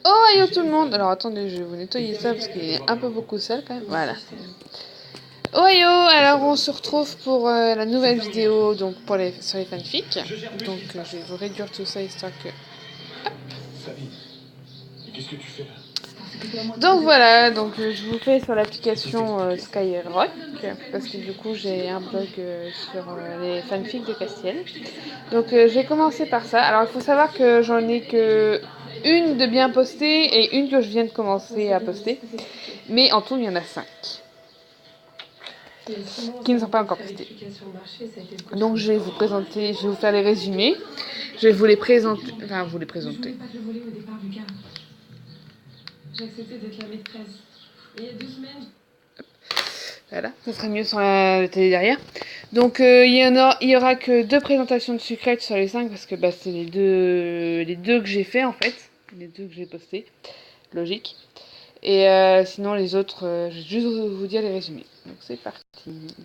Oh, yo tout le monde! Alors attendez, je vais vous nettoyer ça parce qu'il est un peu beaucoup sale quand même. Voilà. Oh yo! Alors on se retrouve pour la nouvelle vidéo donc sur les fanfics. Donc je vais vous réduire tout ça histoire que. Donc voilà, donc je vous fais sur l'application Skyrock parce que du coup j'ai un blog sur les fanfics de Castiel. Donc je vais commencer par ça. Alors il faut savoir que j'en ai que une de bien postée et une que je viens de commencer à poster. Mais en tout il y en a 5 qui ne sont pas encore postées. Donc je vais vous présenter, je vais vous faire les résumés. Je vais vous les présenter. Enfin vous les présenter. J'ai accepté d'être la maîtresse. Et il y a 2 semaines. Voilà, ça serait mieux sur la télé derrière. Donc il y aura que 2 présentations de secrets sur les 5 parce que bah, c'est les deux que j'ai fait en fait, les 2 que j'ai postés, logique. Et sinon les autres, je vais juste vous dire les résumés. Donc c'est parti.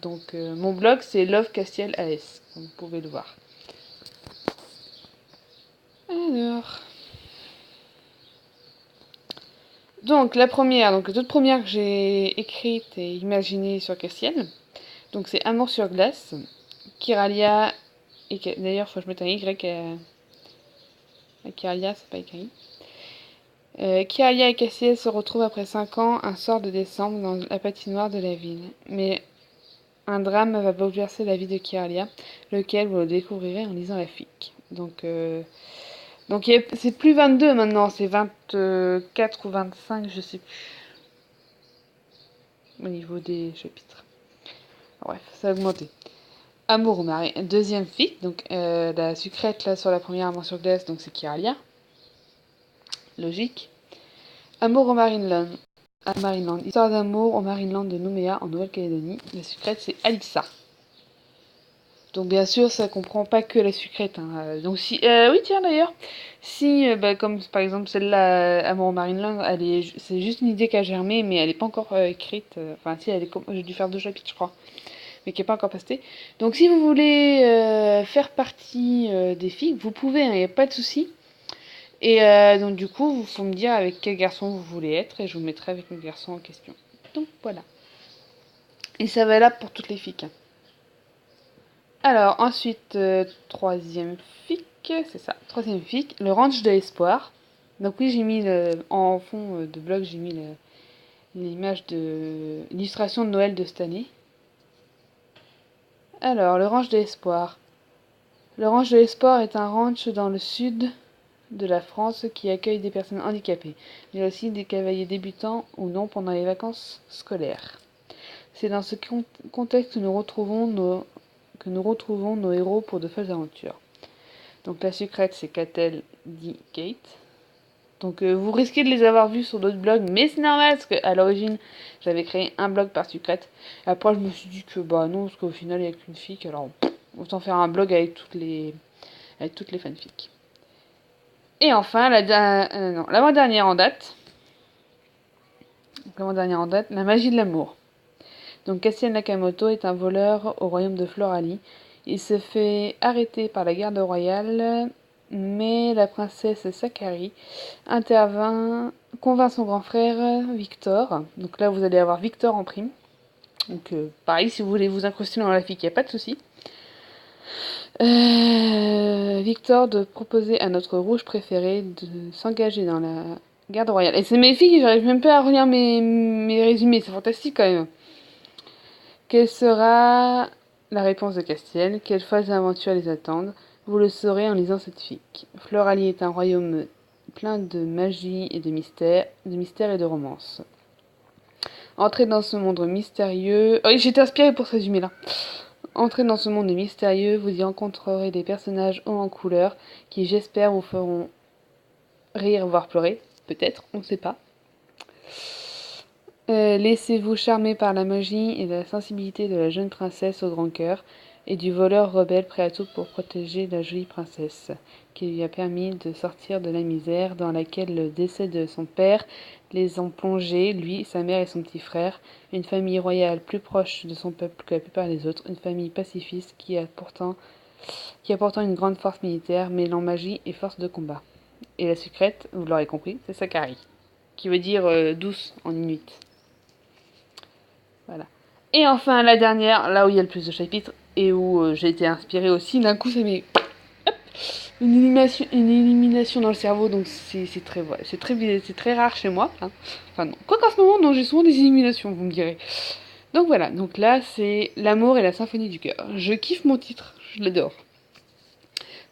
Donc mon blog c'est Love Castiel AS, comme vous pouvez le voir. Alors. Donc la première, donc les toute première que j'ai écrite et imaginée sur Castiel. Donc c'est Amour sur glace, Kiralia, et d'ailleurs il faut que je mette un Y à Kiralia, c'est pas écrit. Kiralia et Castiel se retrouvent après 5 ans, un soir de décembre, dans la patinoire de la ville. Mais un drame va bouleverser la vie de Kiralia, lequel vous le découvrirez en lisant la fic. Donc c'est plus 22 maintenant, c'est 24 ou 25, je sais plus, au niveau des chapitres. Bref, ça a augmenté. Amour au mari, deuxième fic, donc la sucrète là sur la première Amour sur glace, donc c'est Kiralia. Logique. Amour au Marineland. À Marineland. Histoire d'amour au Marineland de Nouméa en Nouvelle-Calédonie. La sucrète c'est Alissa. Donc bien sûr ça comprend pas que la sucrète. Hein. Donc si oui tiens d'ailleurs si bah, comme par exemple celle-là Amour au Marineland c'est juste une idée qui a germé mais elle est pas encore écrite. Enfin si elle est j'ai dû faire 2 chapitres je crois mais qui n'est pas encore postée. Donc si vous voulez faire partie des filles, vous pouvez, il n'y a pas de souci. Et donc du coup, il faut me dire avec quel garçon vous voulez être et je vous mettrai avec le garçon en question. Donc voilà. Et ça va là pour toutes les fics. Alors ensuite, troisième fic, c'est ça, troisième fic, le ranch de l'espoir. Donc oui, j'ai mis en fond de blog, j'ai mis l'image de l'illustration de Noël de cette année. Alors, le ranch de l'espoir. Le ranch de l'espoir est un ranch dans le sud de la France qui accueille des personnes handicapées, mais aussi des cavaliers débutants ou non pendant les vacances scolaires. C'est dans ce contexte que nous retrouvons nos héros pour de folles aventures. Donc la sucrète, c'est Catel, dit Kate. Donc vous risquez de les avoir vus sur d'autres blogs, mais c'est normal parce qu'à l'origine, j'avais créé un blog par sucrète. Et après, je me suis dit que bah non, parce qu'au final, il n'y a qu'une fic, alors autant faire un blog avec toutes les fanfics. Et enfin, l'avant-dernière en date. L'avant-dernière en date, la magie de l'amour. Donc Castiel Nakamoto est un voleur au royaume de Floralie. Il se fait arrêter par la garde royale, mais la princesse Sakari convainc son grand frère Victor. Donc là, vous allez avoir Victor en prime. Donc pareil, si vous voulez vous incruster dans la fic, il n'y a pas de souci. Victor de proposer à notre rouge préféré de s'engager dans la garde royale. Et c'est mes filles, j'arrive même pas à relire mes résumés, c'est fantastique quand même. Quelle sera la réponse de Castiel? Quelles folles aventures les attendent? Vous le saurez en lisant cette fic. Floralie est un royaume plein de magie et de mystère et de romance. Entrez dans ce monde mystérieux. Oh, j'ai été inspirée pour ce résumé là. Entrez dans ce monde mystérieux, vous y rencontrerez des personnages hauts en couleur qui, j'espère, vous feront rire, voire pleurer. Peut-être, on ne sait pas. Laissez-vous charmer par la magie et la sensibilité de la jeune princesse au grand cœur et du voleur rebelle prêt à tout pour protéger la jolie princesse, qui lui a permis de sortir de la misère dans laquelle le décès de son père les ont plongés, lui, sa mère et son petit frère, une famille royale plus proche de son peuple que la plupart des autres, une famille pacifiste qui a pourtant une grande force militaire, mêlant magie et force de combat. Et la sucrète, vous l'aurez compris, c'est Sakari, qui veut dire douce en inuit. Voilà. Et enfin, la dernière, là où il y a le plus de chapitres, et où j'ai été inspirée aussi, d'un coup ça met une élimination dans le cerveau, donc c'est très, ouais, c'est très rare chez moi. Hein. Enfin non, quoi qu'en ce moment, non, j'ai souvent des éliminations, vous me direz. Donc voilà, donc là c'est L'amour et la symphonie du cœur. Je kiffe mon titre, je l'adore.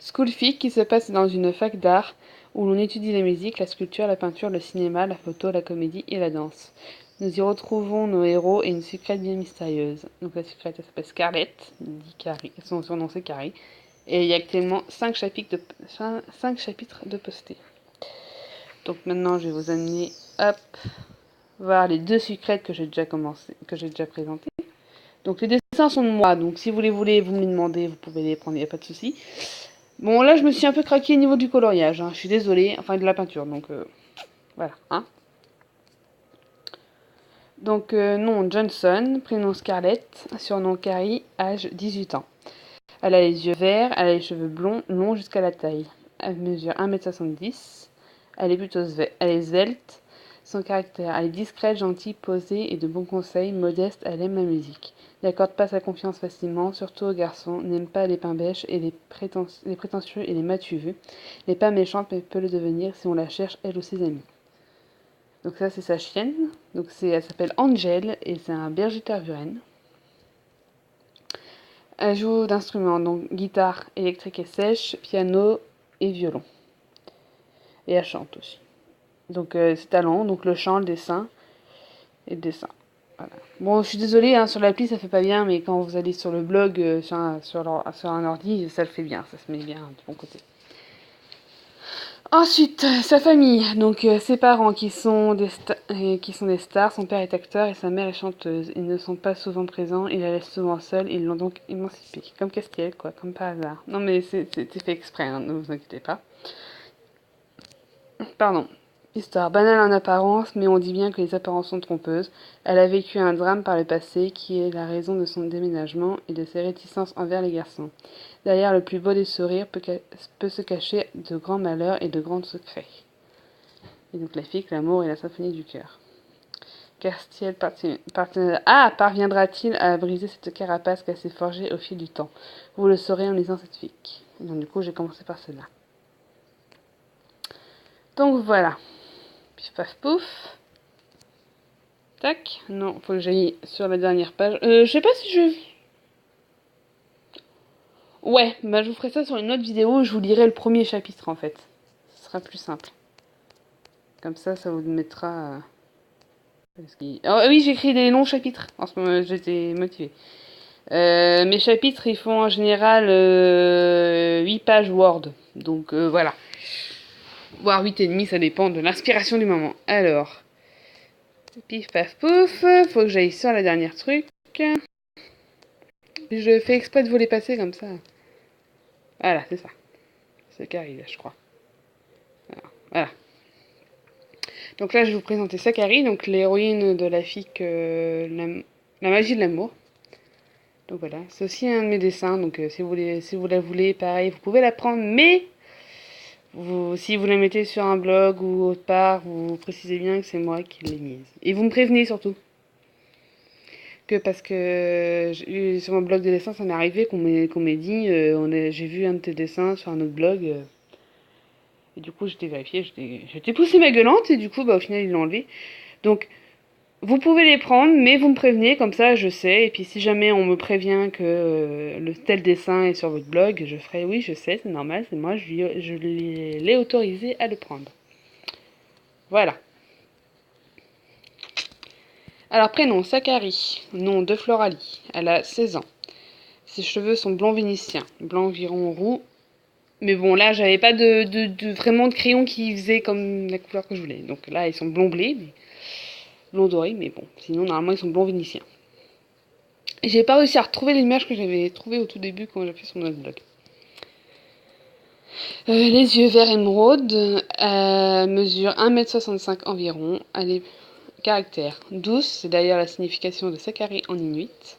School Fic qui se passe dans une fac d'art où l'on étudie la musique, la sculpture, la peinture, le cinéma, la photo, la comédie et la danse. Nous y retrouvons nos héros et une secrète bien mystérieuse. Donc la secrète elle s'appelle Scarlett, dit Carrie, son surnom c'est Carrie. Et il y a actuellement 5 chapitres de postés. Donc maintenant je vais vous amener, hop, voir les 2 secrètes que j'ai déjà présentées. Donc les dessins sont de moi, donc si vous les voulez, vous me les demandez, vous pouvez les prendre, il n'y a pas de souci. Bon, là, je me suis un peu craqué au niveau du coloriage. Hein. Je suis désolée. Enfin, de la peinture. Donc, voilà. Hein. Donc, nom Johnson, prénom Scarlett, surnom Carrie, âge 18 ans. Elle a les yeux verts, elle a les cheveux blonds, longs jusqu'à la taille. Elle mesure 1,70 m. Elle est plutôt elle est svelte. Son caractère, elle est discrète, gentille, posée et de bons conseils, modeste, elle aime la musique. N'accorde pas sa confiance facilement, surtout aux garçons, n'aime pas les pains bêches et les prétentieux et les m'as-tu vu. N'est pas méchante mais peut le devenir si on la cherche elle ou ses amis. Donc ça c'est sa chienne, donc elle s'appelle Angel et c'est un berger tervuren. Elle joue d'instruments, donc guitare électrique et sèche, piano et violon. Et elle chante aussi. Donc ses talents, donc le chant, le dessin et le dessin. Voilà. Bon, je suis désolée, hein, sur l'appli ça fait pas bien, mais quand vous allez sur le blog, sur un ordi, ça le fait bien, ça se met bien de bon côté. Ensuite, sa famille, donc ses parents qui sont des stars, son père est acteur et sa mère est chanteuse. Ils ne sont pas souvent présents, ils la laissent souvent seule, ils l'ont donc émancipée. Comme Castiel, quoi, comme par hasard. Non mais c'était fait exprès, hein, ne vous inquiétez pas. Pardon. Histoire banale en apparence, mais on dit bien que les apparences sont trompeuses. Elle a vécu un drame par le passé qui est la raison de son déménagement et de ses réticences envers les garçons. Derrière le plus beau des sourires peut se cacher de grands malheurs et de grands secrets. Et donc la fique, l'amour et la symphonie du cœur. Castiel parviendra-t-il à briser cette carapace qu'elle s'est forgée au fil du temps? Vous le saurez en lisant cette fique. Donc du coup j'ai commencé par celle-là. Donc voilà. Pif paf pouf. Tac. Non, faut que j'aille sur la dernière page. Je sais pas si je... Ouais, bah je vous ferai ça sur une autre vidéo. Je vous lirai le premier chapitre en fait. Ce sera plus simple. Comme ça vous mettra... Oh, oui, j'écris des longs chapitres. En ce moment, j'étais motivée. Mes chapitres, ils font en général 8 pages Word. Donc voilà. Voire 8 et demi, ça dépend de l'inspiration du moment. Alors, pif paf pouf, faut que j'aille sur la dernière truc. Je fais exprès de vous les passer comme ça. Voilà, c'est ça. C'est Carrie, là, je crois. Voilà. Donc là, je vais vous présenter Sakari, donc l'héroïne de la fic la magie de l'amour. Donc voilà, c'est aussi un de mes dessins, donc si vous la voulez, pareil, vous pouvez la prendre, mais si vous la mettez sur un blog ou autre part, vous précisez bien que c'est moi qui l'ai mise. Et vous me prévenez surtout. Parce que sur mon blog de dessin, ça m'est arrivé qu'on m'ait dit, j'ai vu un de tes dessins sur un autre blog, et du coup j'étais vérifiée, j'étais poussé ma gueulante, et du coup au final ils l'ont enlevé. Donc vous pouvez les prendre, mais vous me prévenez, comme ça je sais. Et puis si jamais on me prévient que le tel dessin est sur votre blog, je ferai oui, je sais, c'est normal, c'est moi, je l'ai autorisé à le prendre. Voilà. Alors prénom, Sakari, nom de Floralie, elle a 16 ans. Ses cheveux sont blond vénitien, blanc environ roux. Mais bon, là, j'avais pas vraiment de crayon qui faisait comme la couleur que je voulais. Donc là, ils sont blond blé, blond doré, mais bon, sinon, normalement, ils sont blond vénitien. J'ai pas réussi à retrouver l'image que j'avais trouvée au tout début quand j'ai fait sur notre blog. Les yeux verts émeraude, mesure 1,65 m environ. Elle est caractère douce, c'est d'ailleurs la signification de Sakari en inuit.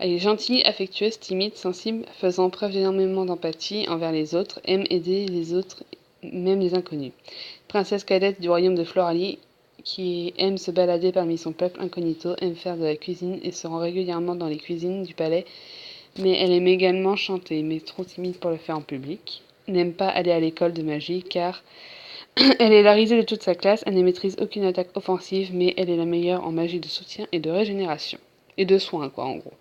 Elle est gentille, affectueuse, timide, sensible, faisant preuve d'énormément d'empathie envers les autres, aime aider les autres même les inconnus. Princesse cadette du royaume de Floralie, qui aime se balader parmi son peuple incognito, aime faire de la cuisine et se rend régulièrement dans les cuisines du palais, mais elle aime également chanter, mais trop timide pour le faire en public. N'aime pas aller à l'école de magie car elle est la risée de toute sa classe, elle ne maîtrise aucune attaque offensive, mais elle est la meilleure en magie de soutien et de régénération. Et de soins, quoi, en gros.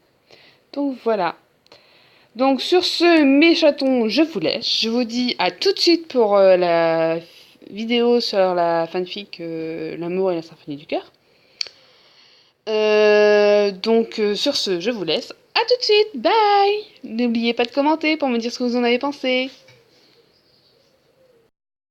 Donc voilà. Donc sur ce, mes chatons, je vous laisse. Je vous dis à tout de suite pour la vidéo sur la fanfic L'amour et la symphonie du cœur. Sur ce, je vous laisse. À tout de suite, bye. N'oubliez pas de commenter pour me dire ce que vous en avez pensé.